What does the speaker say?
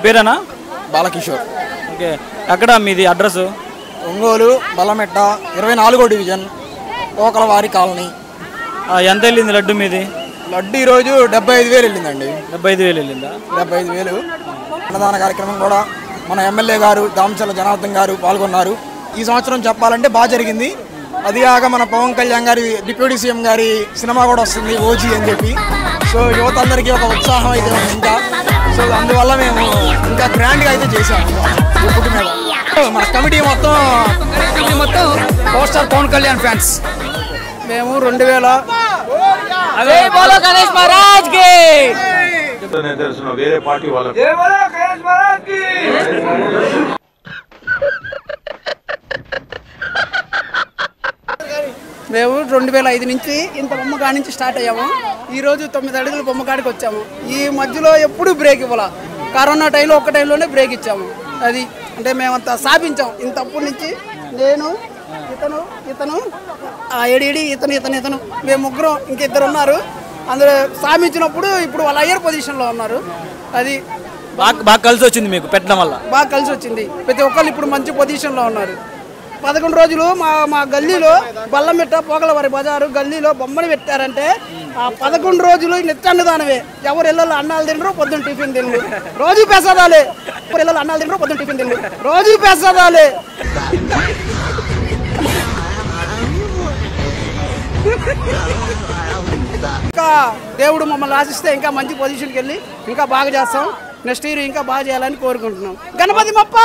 పేరేనా? Balakishore. Okay, ఎక్కడ మీది address? Ongole Ballametta 24వ డివిజన్ ఓకలవారి కాలనీ. ఎంత వెళ్ళింది లడ్డు మీది? లడ్డు ఈరోజు 75,000 వెళ్ళిందండి. 75,000 వెళ్ళిందా? 75,000. అన్నదాన కార్యక్రమం కూడా మన ఎమ్మెల్యే గారు దామచల్ల జనార్దన్ గారు పాల్గొన్నారు. ఈ సంవత్సరం చెప్పాలంటే బాగా జరిగింది. అది కాక మన పవన్ కళ్యాణ్ గారి డిప్యూటీ సీఎం గారి సినిమా కూడా వస్తుంది ఓజీ అని చెప్పి. సో యువత అందరికీ ఒక ఉత్సాహం అయితే ఉంది ఇంకా. సో అందువల్ల మేము ఇంకా గ్రాండ్గా అయితే చేసాము ఫుడ్ మీద. మన కమిటీ మొత్తం power star Pavan Kalyan fans. మేము 2000 వేరే పార్టీ వాళ్ళకి మేము 2005 నుంచి ఇంత బొమ్మకాడి నుంచి స్టార్ట్ అయ్యాము. ఈరోజు 9 అడుగుల బొమ్మకాడికి వచ్చాము. ఈ మధ్యలో ఎప్పుడు బ్రేక్ ఇవ్వాల. కరోనా టైంలో ఒక్క టైంలోనే బ్రేక్ ఇచ్చాము. అది అంటే మేమంతా స్థాపించాం. ఇంత అప్పటి నుంచి నేను ఇతను ఏడి ఇతను మేము ముగ్గురం ఇంకిద్దరు ఉన్నారు. అందులో స్థాపించినప్పుడు ఇప్పుడు వాళ్ళ హయ్యర్ పొజిషన్లో ఉన్నారు. అది బాగా కలిసి వచ్చింది మీకు పెట్టడం వల్ల? బాగా కలిసి వచ్చింది. ప్రతి ఒక్కళ్ళు ఇప్పుడు మంచి పొజిషన్లో ఉన్నారు. 11 రోజులు మా గల్లీలో బల్లమెట్ట పోగలవారి బజారు గల్లీలో బొమ్మను పెట్టారంటే ఆ 11 రోజులు నిత్యాన్నదానమే. ఎవరు ఇళ్ళలో అన్నాలు తినరు, పొద్దున్న టిఫిన్ తినరు. రోజు ప్రసాదాలే. ఎవరు ఇళ్ళలో అన్నాలు తినరు, పొద్దున్న టిఫిన్ తినరు. రోజు ప్రసాదాలే. ఇంకా దేవుడు మమ్మల్ని ఆశిస్తే ఇంకా మంచి పొజిషన్కి వెళ్ళి ఇంకా బాగా చేస్తాం. నెక్స్ట్ ఇయర్ ఇంకా బాగా చేయాలని కోరుకుంటున్నాం. గణపతి మొప్ప.